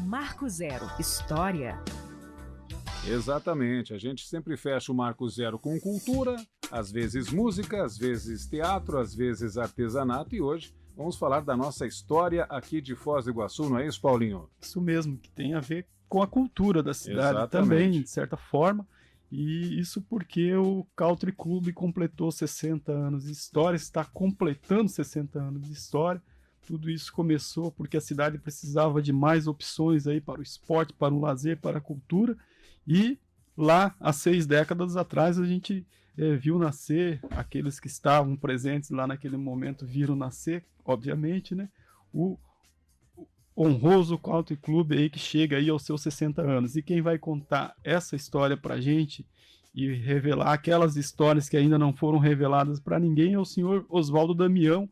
Marco Zero História. Exatamente, a gente sempre fecha o Marco Zero com cultura, às vezes música, às vezes teatro, às vezes artesanato, e hoje vamos falar da nossa história aqui de Foz do Iguaçu, não é isso, Paulinho? Isso mesmo, que tem a ver com a cultura da cidade. Exatamente. Também, de certa forma, e isso porque o Country Club completou 60 anos de história, está completando 60 anos de história. Tudo isso começou porque a cidade precisava de mais opções aí para o esporte, para o lazer, para a cultura. E lá, há 6 décadas atrás, a gente viu nascer, aqueles que estavam presentes lá naquele momento viram nascer, obviamente, né, o honroso Country Club aí que chega aí aos seus 60 anos. E quem vai contar essa história pra gente e revelar aquelas histórias que ainda não foram reveladas para ninguém é o senhor Oswaldo Damião,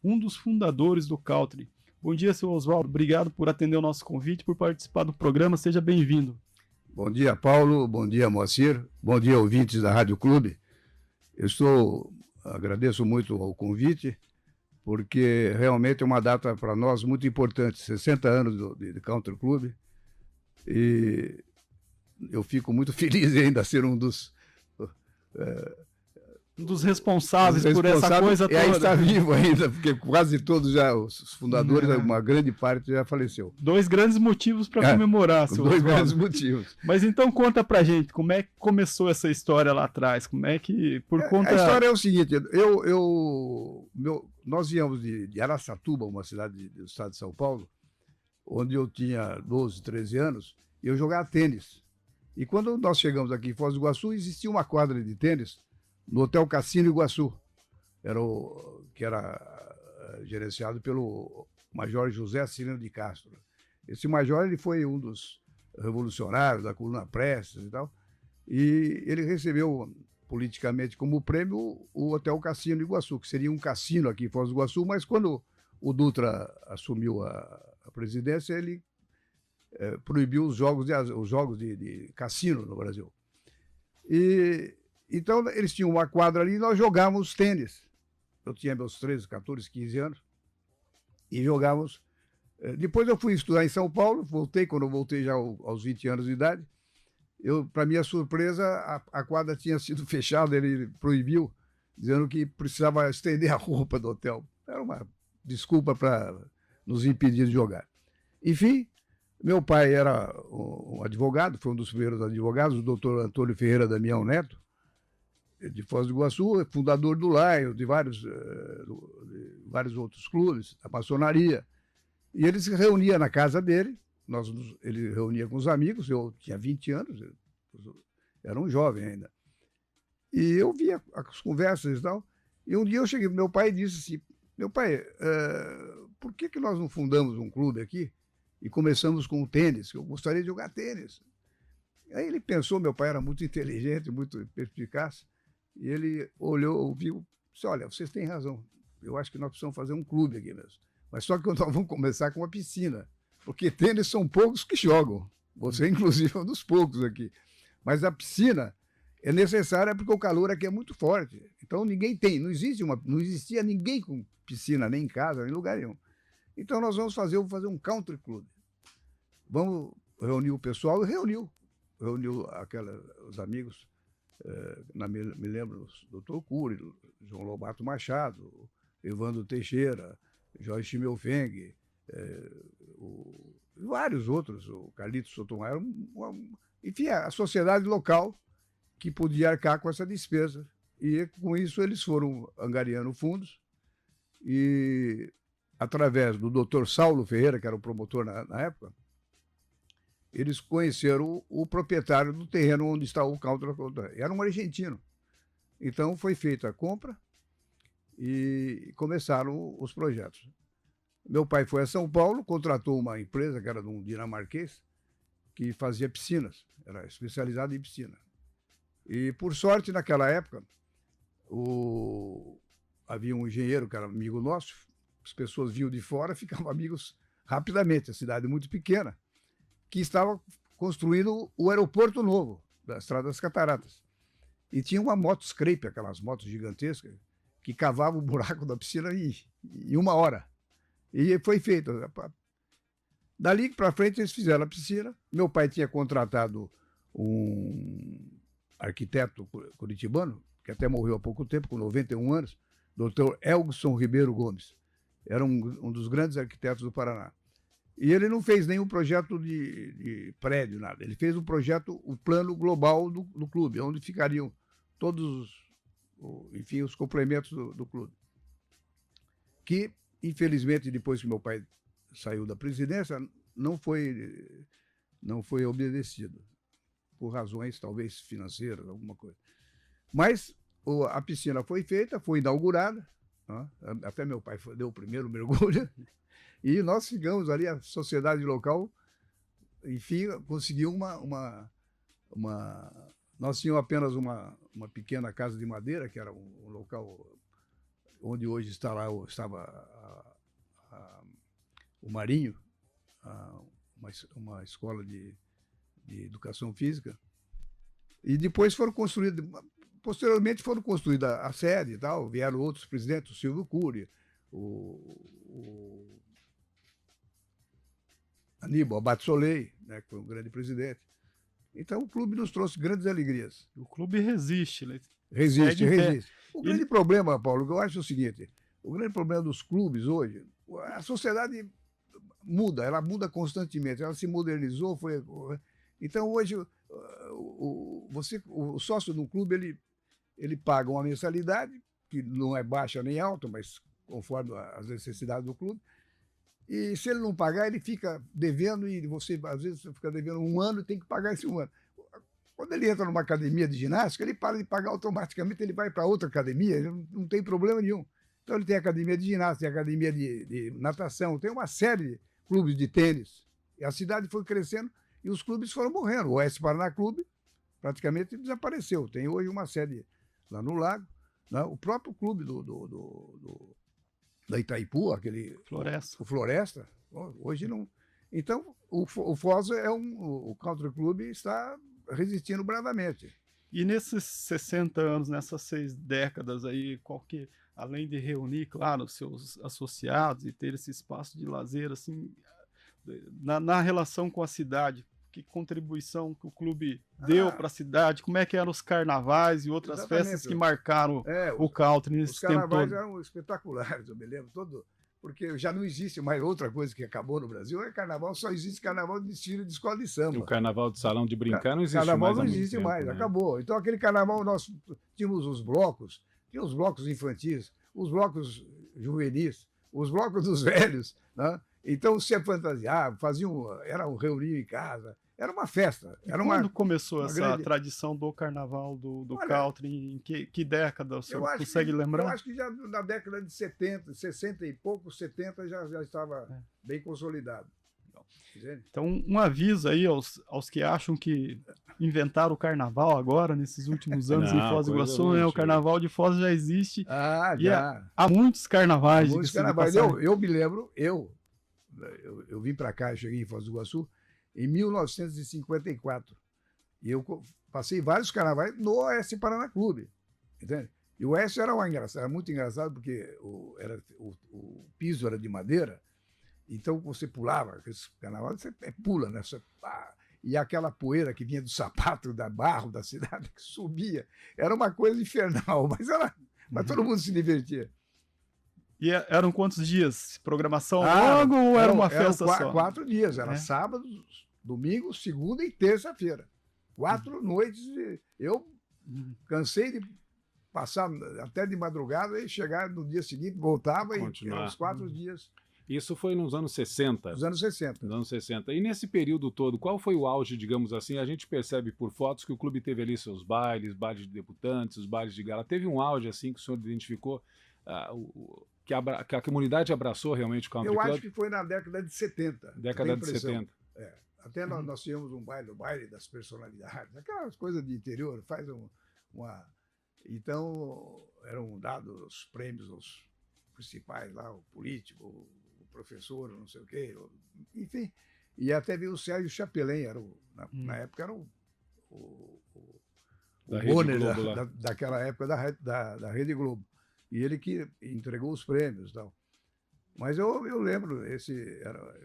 um dos fundadores do Country. Bom dia, seu Oswaldo. Obrigado por atender o nosso convite, por participar do programa. Seja bem-vindo. Bom dia, Paulo. Bom dia, Moacir. Bom dia, ouvintes da Rádio Clube. Agradeço muito o convite, porque realmente é uma data para nós muito importante, 60 anos de Country Club, e eu fico muito feliz em ainda ser um dos responsáveis por essa coisa toda. E aí está vivo ainda, porque quase todos já, os fundadores, uma grande parte já faleceu. 2 grandes motivos para comemorar, seu Dois Oswaldo. grandes motivos. Mas então conta pra gente, como é que começou essa história lá atrás? Como é que, por conta... A história é o seguinte, nós viemos de Araçatuba, uma cidade do estado de São Paulo, onde eu tinha 12, 13 anos, e eu jogava tênis. E quando nós chegamos aqui em Foz do Iguaçu, existia uma quadra de tênis no Hotel Cassino Iguaçu, que era gerenciado pelo Major José Cirino de Castro. Esse major ele foi um dos revolucionários da coluna Prestes e tal, e ele recebeu politicamente como prêmio o Hotel Cassino Iguaçu, que seria um cassino aqui em Foz do Iguaçu, mas quando o Dutra assumiu a presidência, ele proibiu os jogos de cassino no Brasil. Então, eles tinham uma quadra ali e nós jogávamos tênis. Eu tinha meus 13, 14, 15 anos e jogávamos. Depois eu fui estudar em São Paulo, quando eu voltei já aos 20 anos de idade. Para minha surpresa, a quadra tinha sido fechada, ele proibiu, dizendo que precisava estender a roupa do hotel. Era uma desculpa para nos impedir de jogar. Enfim, meu pai era um advogado, foi um dos primeiros advogados, o doutor Antônio Ferreira Damião Neto, de Foz do Iguaçu, fundador do Laio, de vários outros clubes, da maçonaria. E ele se reunia na casa dele, ele reunia com os amigos, eu tinha 20 anos, era um jovem ainda. E eu via as conversas e tal, e um dia eu cheguei para meu pai e disse assim, meu pai, por que nós não fundamos um clube aqui e começamos com o tênis? Eu gostaria de jogar tênis. Aí ele pensou, meu pai era muito inteligente, muito perspicaz, e ele olhou, ouviu, disse, olha, vocês têm razão, eu acho que nós precisamos fazer um clube aqui mesmo. Mas só que nós vamos começar com uma piscina, porque tênis são poucos que jogam, você inclusive é um dos poucos aqui. Mas a piscina é necessária porque o calor aqui é muito forte, então ninguém tem, não existia ninguém com piscina, nem em casa, nem em lugar nenhum. Então nós vamos fazer um country club. Vamos reunir o pessoal, e reuniu os amigos, me lembro, o Dr. Cury, João Lobato Machado, Evandro Teixeira, Jorge Schimmelfeng, vários outros, o Carlito Sotomayor, enfim, a sociedade local que podia arcar com essa despesa. E com isso eles foram angariando fundos e, através do Dr. Saulo Ferreira, que era o promotor na época, eles conheceram o proprietário do terreno onde está o Country Club. Era um argentino. Então foi feita a compra e começaram os projetos. Meu pai foi a São Paulo, contratou uma empresa que era de um dinamarquês, que fazia piscinas, era especializado em piscina. E, por sorte, naquela época, havia um engenheiro que era amigo nosso, as pessoas vinham de fora, ficavam amigos rapidamente, a cidade muito pequena, que estava construindo o aeroporto novo da Estrada das Cataratas. E tinha uma moto scrape, aquelas motos gigantescas, que cavava o buraco da piscina em 1 hora. E foi feito. Dali para frente eles fizeram a piscina. Meu pai tinha contratado um arquiteto curitibano, que até morreu há pouco tempo, com 91 anos, doutor Elgson Ribeiro Gomes. Era um dos grandes arquitetos do Paraná. E ele não fez nenhum projeto de prédio, nada. Ele fez um projeto, o plano global do clube, onde ficariam todos enfim, os complementos do clube. Que, infelizmente, depois que meu pai saiu da presidência, não foi obedecido, por razões talvez financeiras, alguma coisa. Mas a piscina foi feita, foi inaugurada, né? Até meu pai deu o primeiro mergulho, e nós ficamos ali, a sociedade local, enfim, conseguiu nós tínhamos apenas uma pequena casa de madeira, que era um local onde hoje estava o Marinho, uma escola de educação física, e depois posteriormente foram construídas a sede e tal, vieram outros presidentes, o Silvio Cury, o Aníbal Abate Soleil, né, que foi um grande presidente. Então o clube nos trouxe grandes alegrias. O clube resiste, né? Resiste. O grande problema, Paulo, que eu acho é o seguinte, o grande problema dos clubes hoje, a sociedade muda, ela muda constantemente, ela se modernizou, então hoje o sócio do clube, ele paga uma mensalidade, que não é baixa nem alta, mas conforme as necessidades do clube, e se ele não pagar, ele fica devendo, e você, às vezes, fica devendo um ano e tem que pagar esse um ano. Quando ele entra numa academia de ginástica, ele para de pagar automaticamente, ele vai para outra academia, ele não tem problema nenhum. Então ele tem academia de ginástica, tem academia de natação, tem uma série de clubes de tênis. E a cidade foi crescendo e os clubes foram morrendo. O Oeste Paraná Clube praticamente desapareceu. Tem hoje uma sede lá no Lago, né? O próprio clube da Itaipu, o Floresta, hoje não. Então, o Foz o country club está resistindo bravamente. E nesses 60 anos, nessas 6 décadas aí, além de reunir, claro, os seus associados e ter esse espaço de lazer, assim, na relação com a cidade, que contribuição que o clube deu para a cidade, como é que eram os carnavais e outras festas que marcaram o country nesse tempo todo? Os carnavais eram espetaculares, eu me lembro todo, porque já não existe mais outra coisa que acabou no Brasil, carnaval, só existe carnaval de desfile de escola de samba. O carnaval de salão de brincar não existe mais. Carnaval não existe mais, né? Acabou. Então aquele carnaval nós tínhamos os blocos infantis, os blocos juvenis, os blocos dos velhos, né? Então se fantasiava, reuniam em casa, era uma festa. Quando começou essa tradição do carnaval do country, em que década o senhor consegue lembrar? Eu acho que já na década de 70, 60 e pouco, 70 já estava bem consolidado. Então, um aviso aí aos que acham que inventaram o carnaval agora, nesses últimos anos em Foz do Iguaçu, né? O carnaval de Foz já existe. Há mumuitos carnavais. Eu me lembro, eu vim para cá, cheguei em Foz do Iguaçu em 1954. E eu passei vários carnavais no Oeste Paraná Clube. Entende? E o Oeste era muito engraçado, porque o piso era de madeira. Então você pulava, esse carnaval você pula, né? E aquela poeira que vinha do sapato, da barro da cidade, que subia, era uma coisa infernal, mas todo mundo se divertia. E eram quantos dias? Programação logo ou era uma festa só? 4 dias, era sábado, domingo, segunda e terça-feira. 4 noites. Eu cansei de passar até de madrugada e chegar no dia seguinte, voltava e eram os 4 dias. Isso foi nos anos 60. Nos anos 60. Nos anos 60. E nesse período todo, qual foi o auge, digamos assim? A gente percebe por fotos que o clube teve ali seus bailes de debutantes, os bailes de gala. Teve um auge assim que o senhor identificou, que a comunidade abraçou realmente o country club? Eu acho que foi na década de 70. Década de 70. Até nós tínhamos um baile das personalidades, aquelas coisas de interior, Então, eram dados os prêmios aos principais lá, o político, o professor, não sei o quê, enfim. E até veio o Sérgio Chapelain, na época era o owner daquela época da Rede Globo. E ele que entregou os prêmios e tal. Mas eu lembro,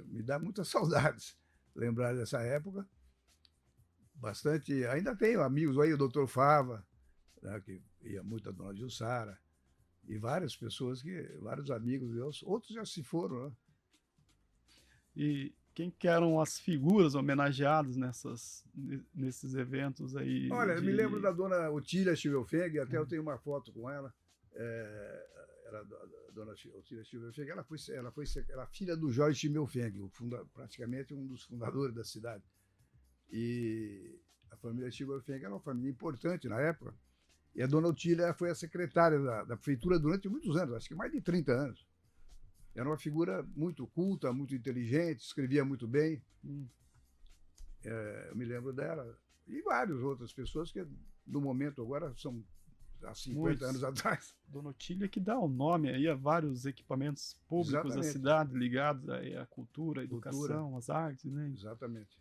me dá muitas saudades lembrar dessa época. Bastante. Ainda tenho amigos aí, o doutor Fava, né, que ia muito a dona Jussara, e várias pessoas, vários amigos meus, outros já se foram, né? E quem que eram as figuras homenageadas nesses eventos aí? Olha, eu me lembro da dona Otília Schimmelfennig, até eu tenho uma foto com ela. Era a dona Otília Schimmelfennig, ela era filha do Jorge Schimmelfennig, praticamente um dos fundadores da cidade. E a família Schimmelfennig era uma família importante na época. E a dona Otília foi a secretária da prefeitura durante muitos anos, acho que mais de 30 anos. Era uma figura muito culta, muito inteligente, escrevia muito bem. Eu me lembro dela. E várias outras pessoas que, no momento agora, são há 50 anos atrás. Dona Otília que dá o nome aí a vários equipamentos públicos da cidade ligados aí à cultura, à educação, às artes, né? Exatamente.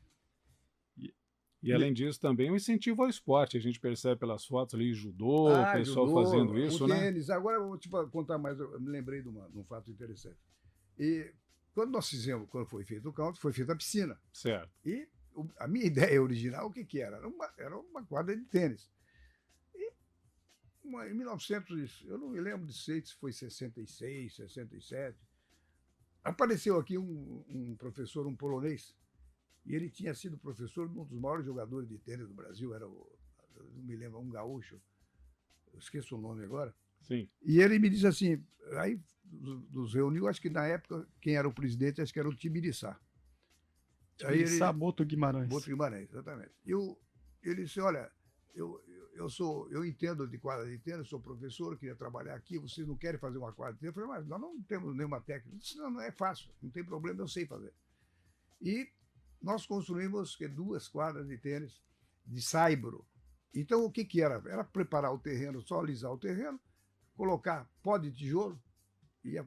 E além disso também o incentivo ao esporte, a gente percebe pelas fotos ali, judô, o pessoal judô, fazendo isso, o né? tênis. Agora eu vou te contar mais, eu me lembrei de um fato interessante. E quando foi feito o country, foi feita a piscina. Certo. E a minha ideia original, o que era? Era uma quadra de tênis. E em 1900, eu não me lembro de se foi 66, 67, apareceu aqui um professor, um polonês, e ele tinha sido professor de um dos maiores jogadores de tênis do Brasil, eu não me lembro, um gaúcho, eu esqueço o nome agora. Sim. E ele me disse assim, aí nos reuniu, acho que na época, quem era o presidente, acho que era o Tibiriçá. Tibiriçá Boto Guimarães. Boto Guimarães, exatamente. Ele disse, olha, eu entendo de quadra de tênis, sou professor, queria trabalhar aqui, vocês não querem fazer uma quadra de tênis? Eu falei, mas nós não temos nenhuma técnica. Eu disse, não é fácil, não tem problema, eu sei fazer. E nós construímos 2 quadras de tênis de saibro. Então, o que era? Era preparar o terreno, só alisar o terreno, colocar pó de tijolo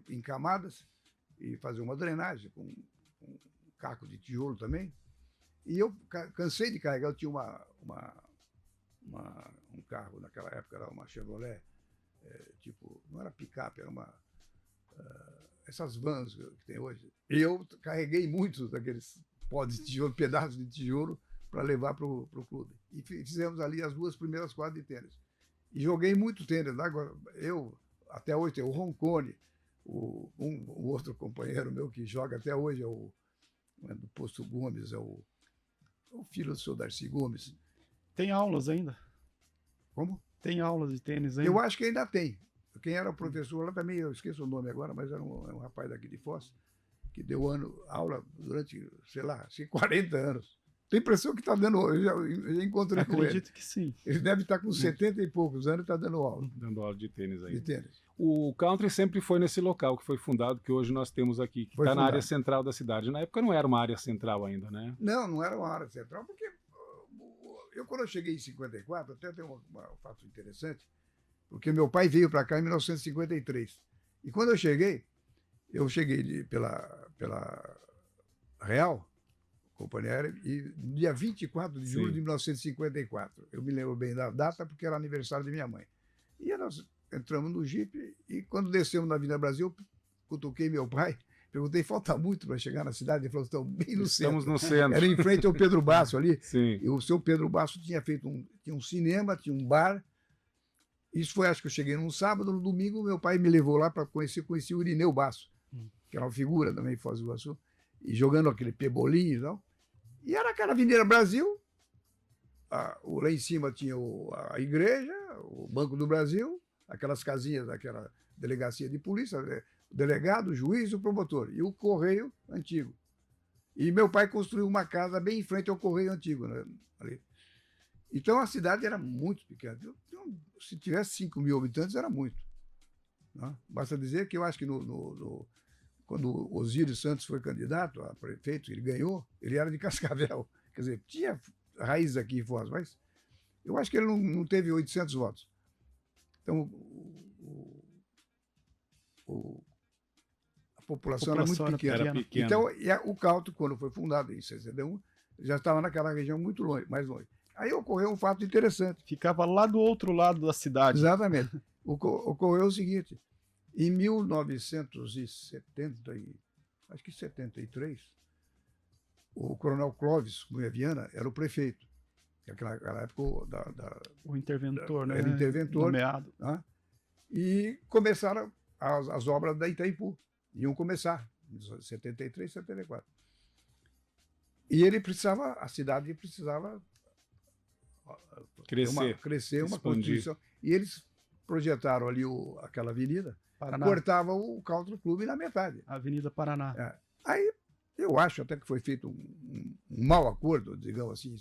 em camadas e fazer uma drenagem com um caco de tijolo também. E eu cansei de carregar, eu tinha um carro, naquela época era uma Chevrolet, não era picape, era essas vans que tem hoje. E eu carreguei muitos daqueles pó de tijolo, pedaços de tijolo, para levar para o clube. E fizemos ali as 2 primeiras quadras de tênis. E joguei muito tênis. Até hoje tem o Roncone, um outro companheiro meu que joga até hoje, do Posto Gomes, é o filho do senhor Darcy Gomes. Tem aulas ainda? Como? Tem aulas de tênis ainda? Eu acho que ainda tem. Quem era o professor lá também, eu esqueço o nome agora, mas era um rapaz daqui de Foz, que deu aula durante, sei lá, 40 anos. Tenho a impressão que está dando aula. Eu já encontrei com ele. Acredito que sim. Ele deve estar com 70 e poucos anos e está dando aula. Dando aula de tênis aí. De tênis. O country sempre foi nesse local que foi fundado, que hoje nós temos aqui, que está na área central da cidade. Na época não era uma área central ainda, né? Não era uma área central, porque quando eu cheguei em 54, até tem um fato interessante, porque meu pai veio para cá em 1953. E quando eu cheguei pela Real Companhia Aérea, e dia 24 de julho de 1954. Eu me lembro bem da data, porque era aniversário de minha mãe. E nós entramos no Jeep, e quando descemos na Avenida Brasil, cutuquei meu pai, perguntei, falta muito para chegar na cidade? Ele falou, estamos bem no centro. Estamos no centro. Era em frente ao Pedro Basso ali. Sim. E o seu Pedro Basso tinha feito tinha um cinema, tinha um bar. Isso foi, acho que eu cheguei num sábado, no domingo meu pai me levou lá para conheci o Irineu Basso, que era uma figura também em Foz do Iguaçu, e jogando aquele pebolinho e tal. E era aquela Avenida Brasil, lá em cima tinha a igreja, o Banco do Brasil, aquelas casinhas daquela delegacia de polícia, o delegado, o juiz e o promotor, e o correio antigo. E meu pai construiu uma casa bem em frente ao correio antigo, né, ali. Então a cidade era muito pequena. Se tivesse 5 mil habitantes, era muito. Né? Basta dizer que eu acho que quando o Osíris Santos foi candidato a prefeito, ele ganhou, ele era de Cascavel. Quer dizer, tinha raízes aqui em Foz, mas eu acho que ele não teve 800 votos. Então, a população era muito pequena. Era pequena. Então, o Country, quando foi fundado em 61, já estava naquela região muito longe, mais longe. Aí ocorreu um fato interessante. Ficava lá do outro lado da cidade. Exatamente. Ocorreu o seguinte, Em 1970, acho que 73, o Coronel Clóvis Cunha Viana era o prefeito. Naquela época, O interventor, né? era interventor. Nomeado. Né? E começaram as obras da Itaipu. Iam começar, em 73, 74. E a cidade precisava crescer, uma construção. E eles projetaram ali aquela avenida, Paraná. cortavam o Country Club na metade. Avenida Paraná. Aí eu acho até que foi feito um mau acordo, digamos assim,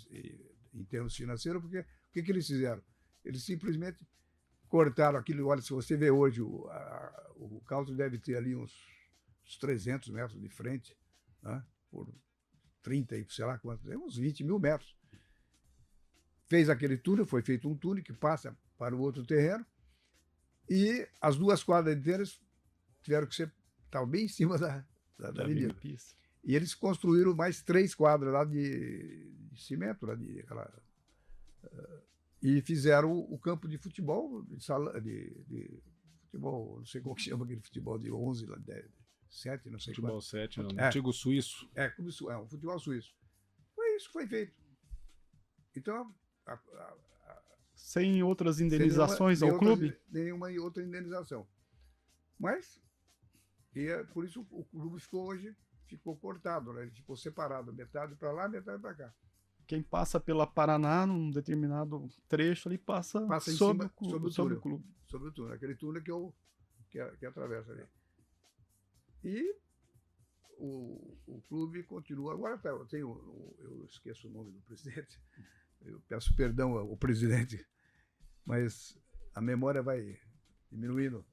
em termos financeiros, porque o que eles fizeram? Eles simplesmente cortaram aquilo. Olha, se você vê hoje, o Country deve ter ali uns 300 metros de frente, né, por 30 e sei lá quantos, uns 20 mil metros. Fez aquele túnel, foi feito um túnel que passa para o outro terreno, e as duas quadras inteiras tiveram que ser, estavam bem em cima da avenida. E eles construíram mais 3 quadras lá de cimento, lá e fizeram o campo de futebol, de futebol, não sei como que chama aquele futebol de 11, lá, 7, não sei qual. Futebol 7, no antigo suíço. Um futebol suíço. Foi isso que foi feito. Então, sem outras indenizações ao clube? Nenhuma outra indenização. Mas, por isso o clube ficou cortado, né? Ele ficou separado, metade para lá, metade para cá. Quem passa pela Paraná, num determinado trecho ali, passa sobre o clube. Sobre o túnel, aquele túnel que atravessa ali. E o clube continua. Agora eu esqueço o nome do presidente, eu peço perdão ao presidente, mas a memória vai diminuindo.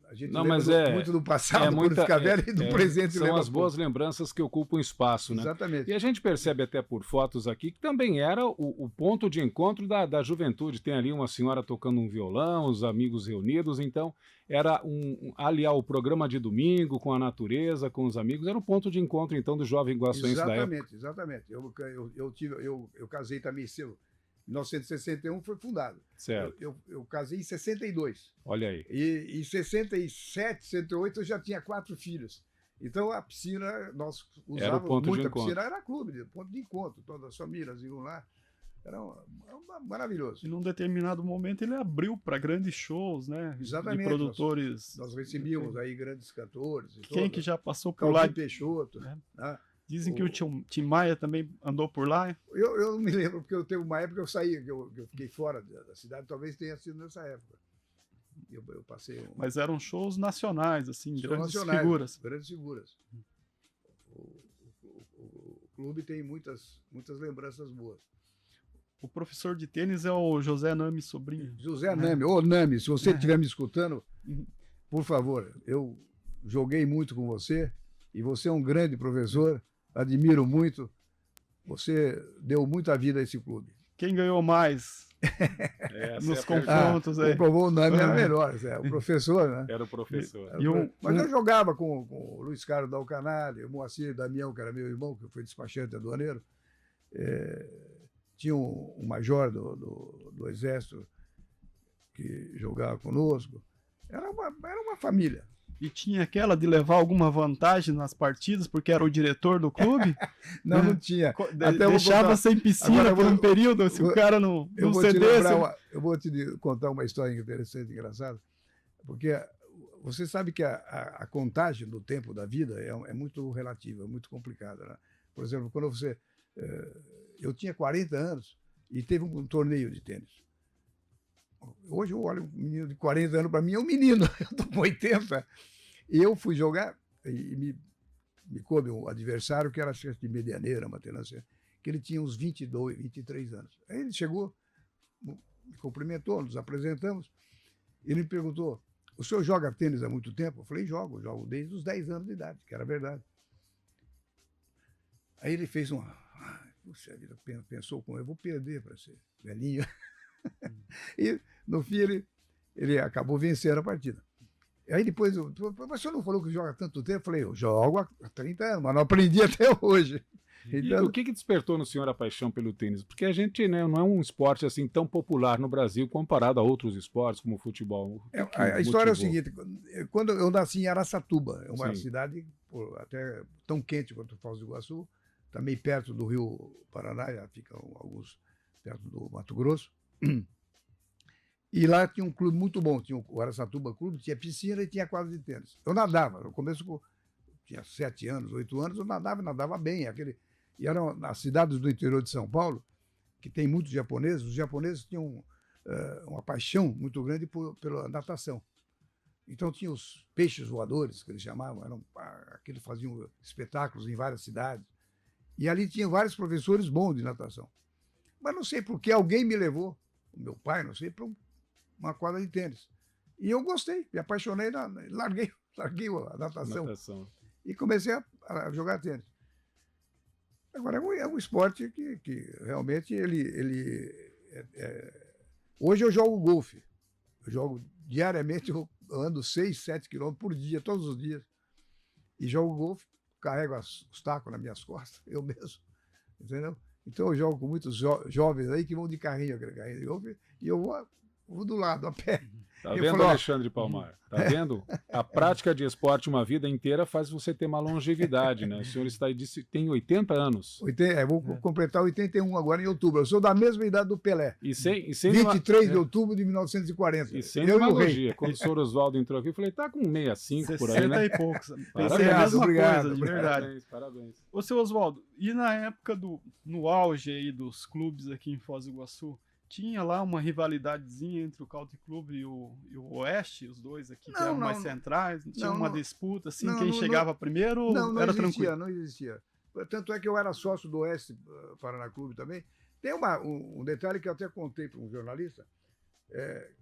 A gente lembra muito do passado, quando fica velho, e do presente. São as boas lembranças que ocupam espaço, né? Exatamente. E a gente percebe até por fotos aqui que também era o ponto de encontro da juventude. Tem ali uma senhora tocando um violão, os amigos reunidos, então era ali o programa de domingo com a natureza, com os amigos, era o ponto de encontro então do jovem iguaçuense da época. Exatamente. Eu casei também cedo. Em 1961 foi fundado. Certo. Eu casei em 62. Olha aí. E em 67, 68 eu já tinha 4 filhos. Então a piscina, nós usávamos muito. A piscina era clube, ponto de encontro. Todas as famílias iam lá. Era maravilhoso. E num determinado momento ele abriu para grandes shows, né? Exatamente. De produtores. Nós recebíamos aí grandes cantores. Quem que já passou por lá? Peixoto, né? Dizem que o Tim Maia também andou por lá. Eu não me lembro, porque eu teve uma época que eu saí, que eu fiquei fora da cidade, talvez tenha sido nessa época. Eu passei. Mas eram shows nacionais, assim, grandes figuras. Grandes figuras. O clube tem muitas lembranças boas. O professor de tênis é o José Nami Sobrinho. José Nami. Ô, Nami, se você estiver me escutando, por favor, eu joguei muito com você e você é um grande professor. Admiro muito. Você deu muita vida a esse clube. Quem ganhou mais nos confrontos aí? O Nami era melhor, o professor, né? Era o professor. Mas eu jogava com o Luiz Carlos Dalcanale, o Moacir Damião, que era meu irmão, que foi despachante aduaneiro. Tinha um major do Exército que jogava conosco. Era uma família. E tinha aquela de levar alguma vantagem nas partidas, porque era o diretor do clube? Não tinha. Deixava sem piscina por um período, se o cara não cedesse. Eu vou te contar uma história interessante, engraçada, porque você sabe que a contagem do tempo da vida é muito relativa, é muito complicada. Né? Por exemplo, quando você... eu tinha 40 anos e teve um torneio de tênis. Hoje eu olho um menino de 40 anos, para mim é um menino, eu estou com 80. E eu fui jogar e me coube um adversário que era de Medianeira, Matenança, que ele tinha uns 22, 23 anos. Aí ele chegou, me cumprimentou, nos apresentamos, e ele me perguntou, o senhor joga tênis há muito tempo? Eu falei, jogo desde os 10 anos de idade, que era verdade. Aí ele fez puxa vida, pensou eu vou perder para ser velhinho. E, no fim, ele acabou vencendo a partida. Aí depois, mas o senhor não falou que joga há tanto tempo? Eu falei, eu jogo há 30 anos, mas não aprendi até hoje. E Então, o que despertou no senhor a paixão pelo tênis? Porque a gente, né, não é um esporte assim tão popular no Brasil comparado a outros esportes como o futebol. O que que a história é o motivou? seguinte: quando eu nasci em Araçatuba, é uma Sim. cidade até tão quente quanto Foz do Iguaçu, também perto do Rio Paraná, já ficam alguns perto do Mato Grosso. E lá tinha um clube muito bom, tinha o Araçatuba Clube, tinha piscina e tinha quadra de tênis. Eu nadava, no começo tinha 7 anos, 8 anos, eu nadava bem. E eram nas cidades do interior de São Paulo, que tem muitos japoneses, os japoneses tinham uma paixão muito grande pela natação. Então tinha os peixes voadores, que eles chamavam, aqueles faziam espetáculos em várias cidades. E ali tinha vários professores bons de natação. Mas não sei por que alguém me levou, o meu pai, não sei, para uma quadra de tênis. E eu gostei, me apaixonei, larguei a natação e comecei a jogar tênis. Agora, é um esporte que realmente hoje eu jogo golfe. Eu jogo diariamente, eu ando 6, 7 quilômetros por dia, todos os dias. E jogo golfe, carrego os tacos nas minhas costas, eu mesmo. Entendeu? Então eu jogo com muitos jovens aí que vão de carrinho de golfe, e eu vou do lado, a pé. Tá Eu vendo, falo, ó, Alexandre Palmar? Tá vendo? A prática de esporte uma vida inteira faz você ter uma longevidade, né? O senhor tem 80 anos. Vou completar 81 agora em outubro. Eu sou da mesma idade do Pelé. E sem 23 de outubro de 1940. E sem eu e o rei. demagogia. Quando o senhor Oswaldo entrou aqui, eu falei, tá com 65 por aí, 60 né? e poucos. Parabéns, Pensei a mesma obrigado, coisa, de verdade. Parabéns, parabéns. Ô, seu Oswaldo, e na época no auge aí dos clubes aqui em Foz do Iguaçu, tinha lá uma rivalidadezinha entre o Country Club e o Oeste, os dois aqui, que eram mais centrais? Tinha uma disputa, assim, quem chegava primeiro era tranquilo? Não existia. Tanto é que eu era sócio do Oeste Paraná Clube também. Tem um detalhe que eu até contei para um jornalista,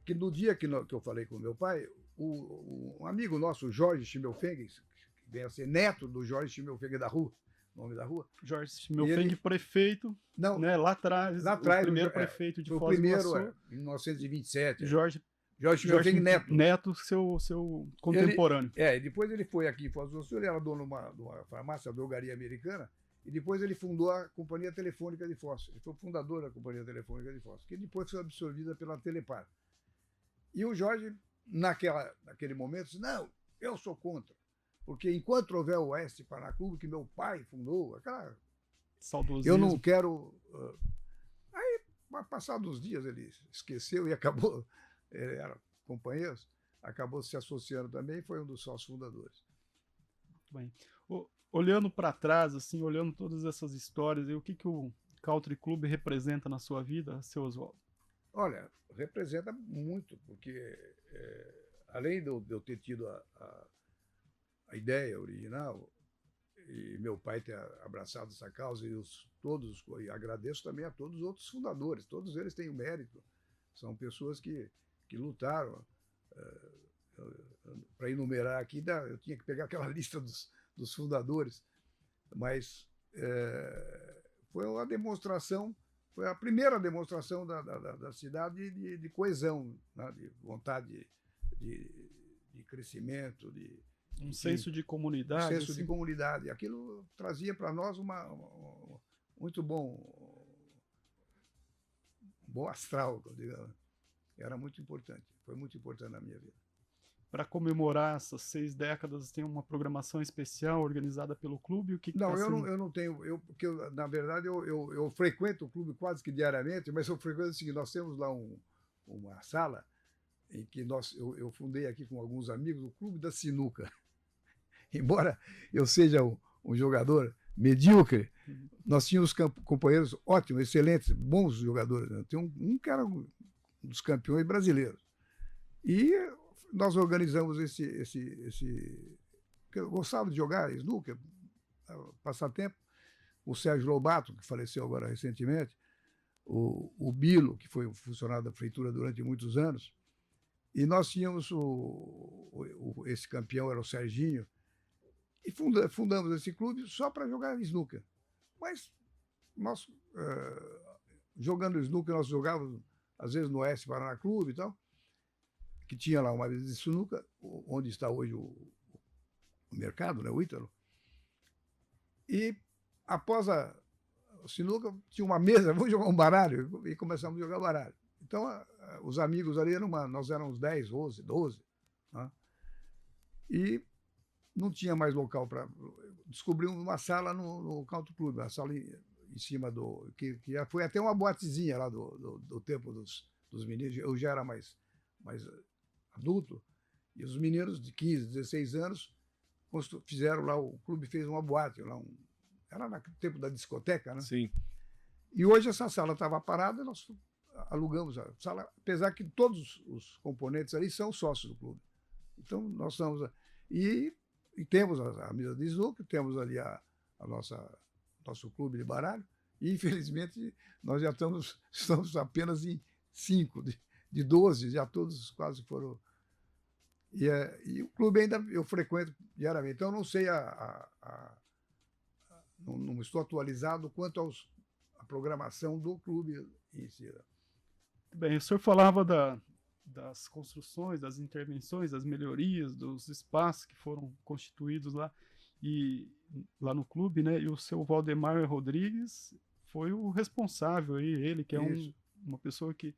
que no dia que eu falei com o meu pai, um amigo nosso, o Jorge Schimmelfeng, que vem a ser neto do Jorge Schimmelfeng da rua, nome da rua. Jorge Schimmelfeng, prefeito, né, lá atrás, o primeiro prefeito de Foz do Iguaçu. Em 1927. Jorge Schimmelfeng Neto. Neto, seu contemporâneo. E depois ele foi aqui em Foz do Iguaçu, ele era dono de uma farmácia, drogaria americana, e depois ele fundou a Companhia Telefônica de Foz. Ele foi o fundador da Companhia Telefônica de Foz, que depois foi absorvida pela Telepar. E o Jorge, naquele momento, disse, não, eu sou contra. Porque enquanto houver o Oeste Paraná Clube, que meu pai fundou, saudosismo. eu não quero... Aí, passados uns dias, ele esqueceu e acabou, eram companheiros, acabou se associando também, foi um dos sócios fundadores. Bem, olhando para trás, assim, olhando todas essas histórias, o que o Country Club representa na sua vida, seu Oswaldo? Olha, representa muito, porque além de eu ter tido a ideia original, e meu pai ter abraçado essa causa, e agradeço também a todos os outros fundadores, todos eles têm o mérito, são pessoas que lutaram. Para enumerar aqui, eu tinha que pegar aquela lista dos fundadores, mas foi uma demonstração, foi a primeira demonstração da cidade de coesão, né, de vontade de crescimento, um senso de comunidade. Um senso de comunidade. Aquilo trazia para nós muito bom astral, digamos. Era muito importante, foi muito importante na minha vida. Para comemorar essas 6 décadas, tem uma programação especial organizada pelo clube? Não, eu não tenho, porque na verdade eu frequento o clube quase que diariamente, mas eu frequento o seguinte, nós temos lá uma sala em que eu fundei aqui com alguns amigos o Clube da Sinuca. Embora eu seja um jogador medíocre, nós tínhamos companheiros ótimos, excelentes, bons jogadores. Né? Tem um que era um dos campeões brasileiros. E nós organizamos eu gostava de jogar snooker, passar tempo. O Sérgio Lobato, que faleceu agora recentemente, o Bilo, que foi funcionário da prefeitura durante muitos anos, e nós tínhamos esse campeão, era o Serginho, e fundamos esse clube só para jogar snooker. Mas nós, jogando snooker, nós jogávamos, às vezes, no Oeste Paraná Clube e tal, que tinha lá uma mesa de sinuca, onde está hoje o mercado, né, o Ítalo. E após a sinuca, tinha uma mesa, vamos jogar um baralho, e começamos a jogar baralho. Então, os amigos ali, nós éramos 10, 11, 12, né? E não tinha mais local para... Descobrimos uma sala no Country Club, uma sala em cima do... que foi até uma boatezinha lá do tempo dos meninos. Eu já era mais adulto, e os meninos de 15, 16 anos fizeram lá, o clube fez uma boate, lá era no tempo da discoteca, né? Sim. E hoje essa sala estava parada, nós alugamos a sala, apesar que todos os componentes ali são sócios do clube. Então, nós estamos... E temos a mesa de snooker, temos ali nosso clube de baralho, e, infelizmente, nós já estamos apenas em 5, de 12, já todos quase foram... E o clube ainda eu frequento diariamente, então eu não sei não estou atualizado quanto à programação do clube em si. Bem, o senhor falava das construções, das intervenções, das melhorias, dos espaços que foram constituídos lá no clube, né? E o seu Valdemar Rodrigues foi o responsável aí, ele que é uma pessoa que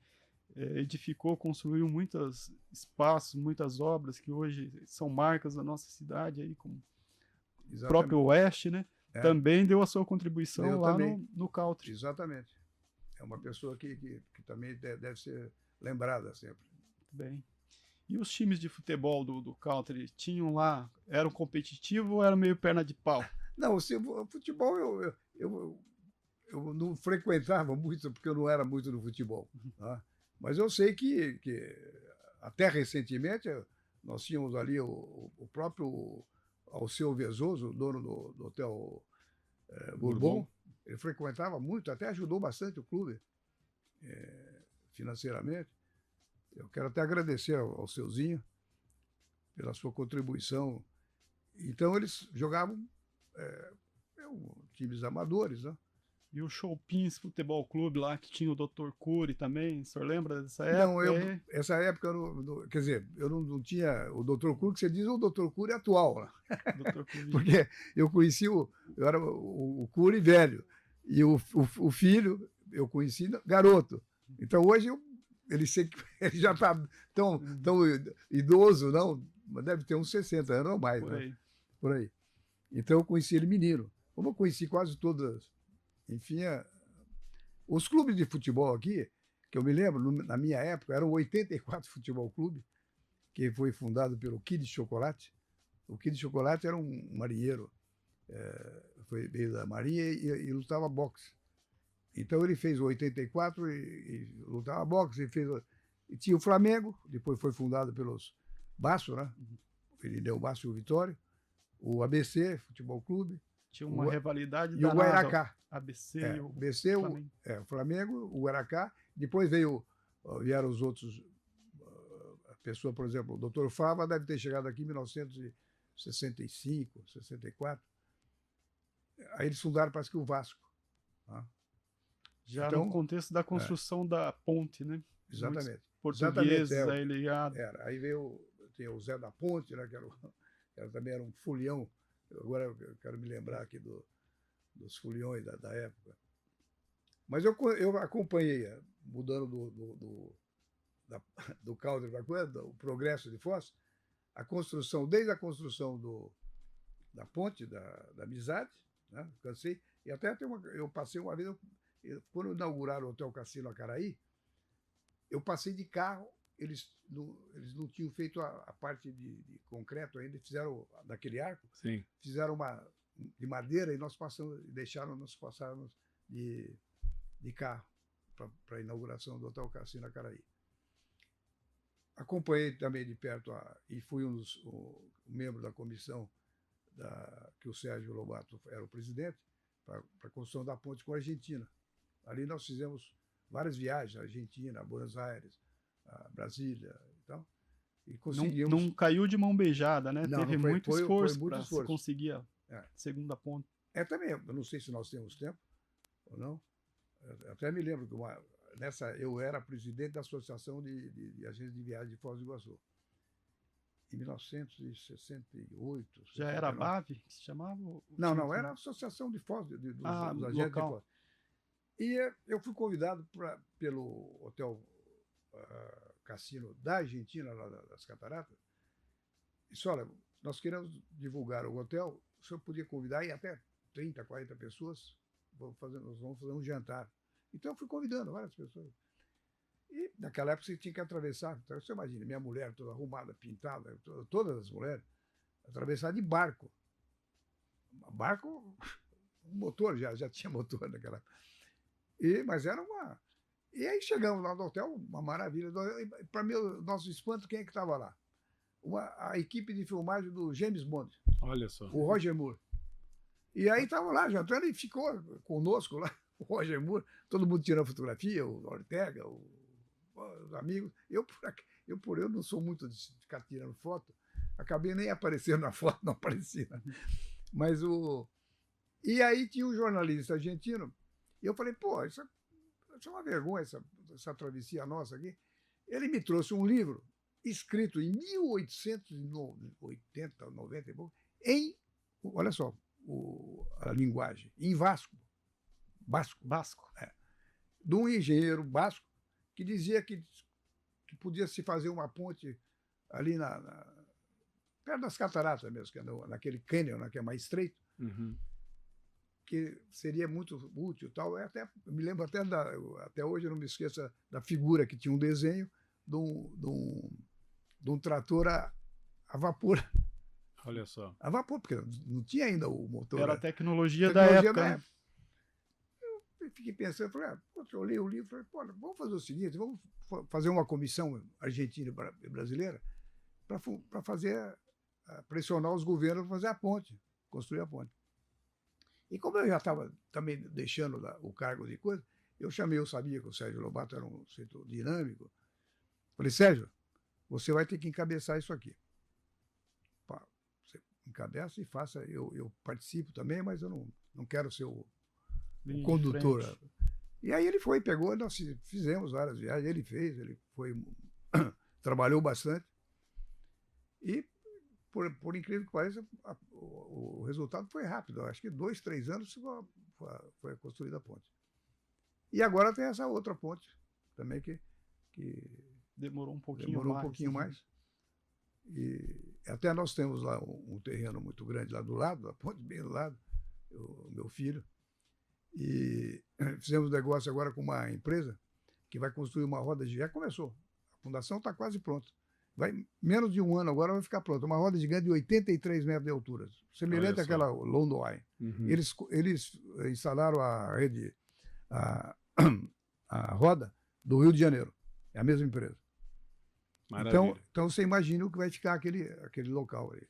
edificou, construiu muitos espaços, muitas obras que hoje são marcas da nossa cidade aí, como o próprio Oeste, né? Também deu a sua contribuição lá no Country. Exatamente. É uma pessoa que também deve ser lembrada sempre. Bem. E os times de futebol do Country tinham lá, eram competitivos ou eram meio perna de pau? Não, o futebol eu não frequentava muito, porque eu não era muito do futebol. Tá? Mas eu sei que até recentemente nós tínhamos ali o próprio Alceu Vezoso, o dono do Hotel Bourbon. Ele frequentava muito, até ajudou bastante o clube financeiramente. Eu quero até agradecer ao Seuzinho pela sua contribuição. Então, eles jogavam times amadores, né? E o Choupins Futebol Clube lá, que tinha o Dr. Cury também, o senhor lembra dessa época? Não, essa época, quer dizer, eu não tinha o Dr. Cury, que você diz o Dr. Cury atual. Né? Dr. Cury. Porque eu conheci eu era o Cury velho, e o filho eu conheci garoto. Então, hoje, ele já está tão idoso, não, mas deve ter uns 60 anos ou mais. Por aí. Então, eu conheci ele menino. Como eu conheci quase todas... Enfim, os clubes de futebol aqui, que eu me lembro, na minha época, eram 84 futebol clube, que foi fundado pelo Kid Chocolate. O Kid Chocolate era um marinheiro, veio da marinha e lutava boxe. Então ele fez o 84 e lutava boxe. E tinha o Flamengo, depois foi fundado pelos Basso, né? Ele deu o Basso e o Vitória. O ABC, Futebol Clube. Tinha uma rivalidade e o Guairacá. ABC e o Flamengo. O Flamengo, o Guairacá. Depois vieram os outros. A pessoa, por exemplo, o Dr. Fava deve ter chegado aqui em 1965, 64. Aí eles fundaram, parece que o Vasco. Tá? Já então, no contexto da construção da ponte, né? Exatamente. Muitos portugueses aí ligados. Aí tem o Zé da Ponte, né, que também era um folião. Agora eu quero me lembrar aqui dos foliões da época. Mas eu acompanhei, mudando do Country para coisa, o progresso de Foz, desde a construção da ponte, da amizade, né, cansei, e até eu passei uma vez, quando inauguraram o Hotel Cassino Acaraí, eu passei de carro, eles não tinham feito a parte de concreto ainda, fizeram daquele arco, Sim. Fizeram uma de madeira e nós passamos de carro para a inauguração do Hotel Cassino Acaraí. Acompanhei também de perto e fui um membro da comissão que o Sérgio Lobato era o presidente, para a construção da ponte com a Argentina. Ali nós fizemos várias viagens, à Argentina, a Buenos Aires, a Brasília e tal. E conseguimos... Não caiu de mão beijada, né? Não, Teve muito esforço para se esforço. conseguir a segunda ponte. Também, eu não sei se nós temos tempo ou não. Eu até me lembro que eu era presidente da Associação de Agências de Viagem de Foz do Iguaçu. em 1968. Já era a 69. BAV, que se chamava? Não, era a Associação de Foz, dos agentes local. de Foz. E eu fui convidado pelo Hotel Cassino da Argentina, lá das Cataratas. Disse, olha, nós queremos divulgar o hotel, o senhor podia convidar aí até 30, 40 pessoas, nós vamos fazer um jantar. Então eu fui convidando várias pessoas. E naquela época você tinha que atravessar, então, você imagina, minha mulher toda arrumada, pintada, todas as mulheres, atravessar de barco. Barco, motor, já tinha motor naquela época. Mas era uma... E aí chegamos lá no hotel, uma maravilha. Para nosso espanto, quem é que estava lá? A equipe de filmagem do James Bond. Olha só. O Roger Moore. E aí estava lá jantando e ficou conosco lá, o Roger Moore, todo mundo tirando fotografia, o Ortega, os amigos. Eu não sou muito de ficar tirando foto, acabei nem aparecendo na foto, não aparecia. Mas E aí tinha um jornalista argentino, e eu falei, pô, isso é uma vergonha, essa travessia nossa aqui. Ele me trouxe um livro escrito em 1880, 90 e pouco, olha só, a linguagem, em basco, de um engenheiro basco que dizia que podia se fazer uma ponte ali perto das cataratas mesmo, que é naquele cânion, que é mais estreito, que seria muito útil e tal. Me lembro até hoje, eu não me esqueço da figura que tinha um desenho de um trator a vapor. Olha só. A vapor, porque não tinha ainda o motor. Era a tecnologia da época. Né? Eu fiquei pensando, falei, eu li o livro, falei, pô, vamos fazer o seguinte, vamos fazer uma comissão argentina e brasileira para pressionar os governos para fazer a ponte, construir a ponte. E como eu já estava também deixando o cargo de coisa, eu sabia que o Sérgio Lobato era um setor dinâmico. Falei, Sérgio, você vai ter que encabeçar isso aqui. Você encabeça e faça, eu participo também, mas eu não quero ser o condutor. E aí ele pegou, nós fizemos várias viagens, ele trabalhou bastante. E por incrível que pareça, o resultado foi rápido. Acho que 2, 3 anos foi construída a ponte. E agora tem essa outra ponte também que demorou um pouquinho mais. E até nós temos lá um terreno muito grande lá do lado, a ponte bem do lado, o meu filho. E fizemos negócio agora com uma empresa que vai construir uma roda gigante. Já começou. A fundação está quase pronta. Menos de um ano agora vai ficar pronta. Uma roda gigante de 83 metros de altura, semelhante àquela London Eye. Eles instalaram a rede, a roda do Rio de Janeiro. É a mesma empresa. Então você imagina o que vai ficar aquele local aí.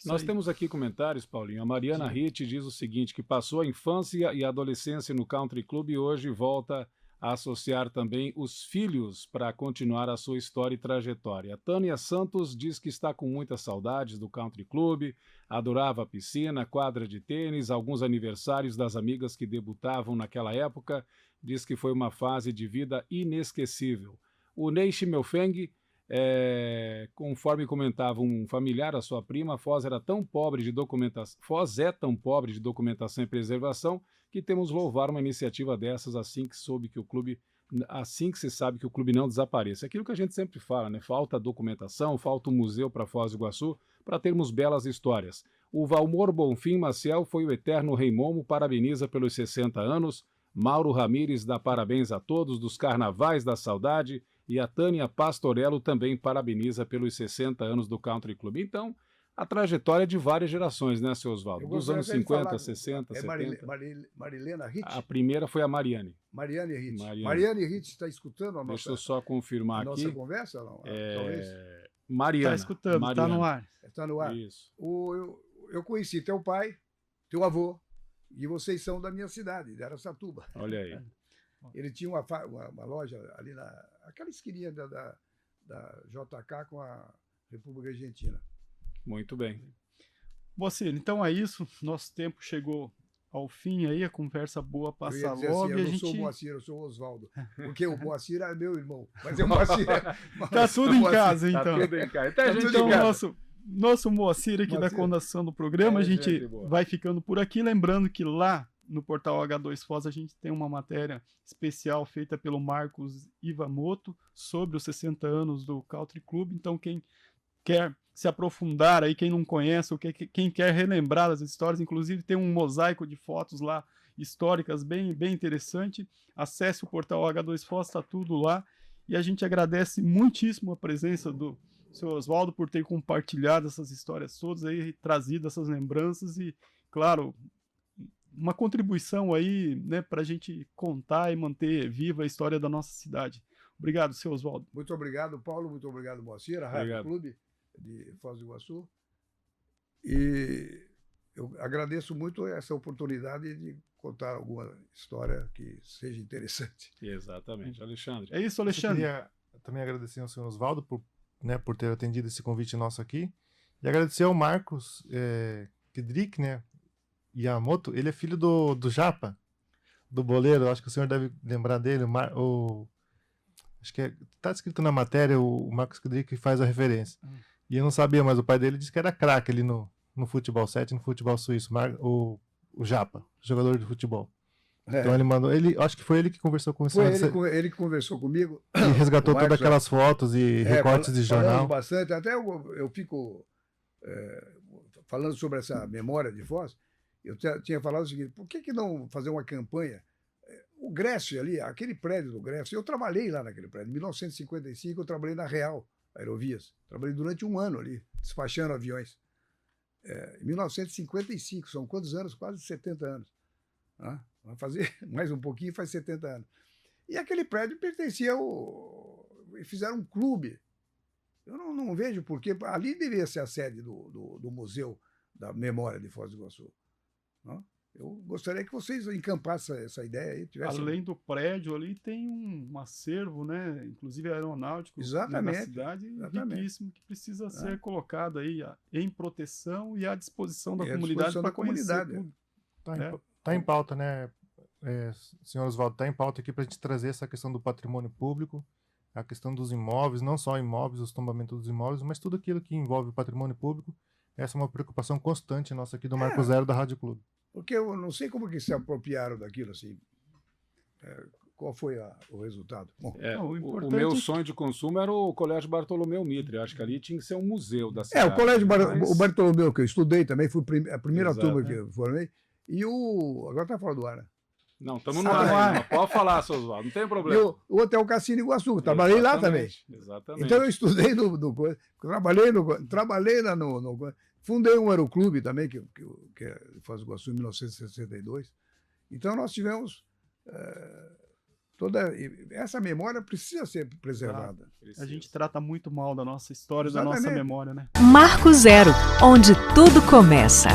Nós temos aqui comentários, Paulinho. A Mariana Ritt diz o seguinte, que passou a infância e a adolescência no Country Club e hoje volta a associar também os filhos para continuar a sua história e trajetória. A Tânia Santos diz que está com muitas saudades do Country Club, adorava a piscina, quadra de tênis, alguns aniversários das amigas que debutavam naquela época, diz que foi uma fase de vida inesquecível. O Ney Schimmelfeng, conforme comentava um familiar, a sua prima, Foz é tão pobre de documentação e preservação que temos louvar uma iniciativa dessas assim que se sabe que o clube não desapareça. Aquilo que a gente sempre fala, né? Falta documentação, falta um museu para Foz do Iguaçu para termos belas histórias. O Valmor Bonfim Maciel foi o eterno Rei Momo, parabeniza pelos 60 anos. Mauro Ramires dá parabéns a todos dos Carnavais da Saudade. E a Tânia Pastorello também parabeniza pelos 60 anos do Country Club. Então, a trajetória é de várias gerações, né, seu Oswaldo? Dos anos 50, 60, 70. Marilena Ritt? A primeira foi a Mariane. Mariane Ritt. Mariane Ritt está escutando a nossa... Deixa eu só confirmar aqui. Nossa conversa? Não? Talvez. Mariana. Está escutando, está no ar. Está no ar. Isso. Eu conheci teu pai, teu avô, e vocês são da minha cidade, de Araçatuba. Olha aí. Ele tinha uma loja ali aquela esquininha da JK com a República Argentina. Muito bem. Você, então é isso. Nosso tempo chegou ao fim aí, a conversa boa Eu passa ia dizer logo assim, e a eu não gente... sou o Moacir, eu sou o Oswaldo. Porque o Moacir é meu irmão. Mas o Moacir Tá tudo em casa, Tá então. tudo em casa. Então, a gente Então, liga. nosso Moacir aqui da Moacir. condução do programa, É, a gente gente boa. vai ficando por aqui. Lembrando que lá no portal H2 Foz a gente tem uma matéria especial feita pelo Marcos Iwamoto sobre os 60 anos do Country Club. Então, quem quer se aprofundar aí, quem não conhece, ou quem quer relembrar as histórias, inclusive tem um mosaico de fotos lá históricas bem interessante. Acesse o portal H2 Foz, está tudo lá. E a gente agradece muitíssimo a presença do seu Oswaldo por ter compartilhado essas histórias todas aí, trazido essas lembranças e, claro, uma contribuição aí, né, para a gente contar e manter viva a história da nossa cidade. Obrigado, seu Oswaldo. Muito obrigado, Paulo. Muito obrigado, Moacir, a Rádio Obrigado. Clube de Foz do Iguaçu. E eu agradeço muito essa oportunidade de contar alguma história que seja interessante. Exatamente. Alexandre. É isso, Eu Alexandre. queria também agradecer ao senhor Oswaldo por ter atendido esse convite nosso aqui. E agradecer ao Marcos Kedrick, né? Yamamoto. Ele é filho do Japa, do boleiro. Acho que o senhor deve lembrar dele. Acho que tá escrito na matéria, o Marcos Kedrick faz a referência. E eu não sabia, mas o pai dele disse que era craque ali no futebol 7, no futebol suíço. O Japa, jogador de futebol. É. Então ele mandou. Acho que foi ele que conversou com o Foi senhor. ele que conversou comigo. E resgatou O Marcos, todas aquelas fotos e recortes de jornal. Falamos bastante, até eu fico falando sobre essa memória de Foz. Eu tinha falado o seguinte: por que não fazer uma campanha? O Grécio ali, aquele prédio do Grécio, eu trabalhei lá naquele prédio. Em 1955 eu trabalhei na Real Aerovias. Trabalhei durante um ano ali, despachando aviões. Em 1955, são quantos anos? Quase 70 anos. Vai fazer mais um pouquinho, faz 70 anos. E aquele prédio pertencia fizeram um clube. Eu não vejo porquê. Ali deveria ser a sede do Museu da Memória de Foz do Iguaçu. Eu gostaria que vocês encampassem essa ideia aí. Além do prédio ali, tem um acervo, né? Inclusive aeronáutico, né, na Exatamente, cidade, exatamente. riquíssimo, que precisa ser colocado aí em proteção e à disposição da E à comunidade disposição para da conhecer comunidade. tudo. Tá em pauta, né, senhor Oswaldo? Tá em pauta aqui para a gente trazer essa questão do patrimônio público, a questão dos imóveis, não só imóveis, os tombamentos dos imóveis, mas tudo aquilo que envolve o patrimônio público. Essa é uma preocupação constante nossa aqui do Marco Zero da Rádio Clube. Porque eu não sei como que se apropriaram daquilo assim. Qual foi o resultado? Bom, Não, o O importante meu é que- sonho de consumo era o Colégio Bartolomeu Mitre. Eu acho que ali tinha que ser um museu da cidade. o Colégio Mas- o Bartolomeu, que eu estudei também, fui a primeira Exato, turma que eu formei. E agora está fora do ar, né? Não, estamos no Tá ar no ar. ainda, mas pode falar, seu Oswaldo, não tem E problema. o outro é o Cassino Iguaçu, trabalhei lá também. Exatamente. Então eu estudei trabalhei lá fundei um aeroclube também, que é Foz do Iguaçu, em 1962. Então nós tivemos essa memória precisa ser preservada. A gente trata muito mal da nossa história, da nossa Exatamente. memória, né? Marco Zero, onde tudo começa.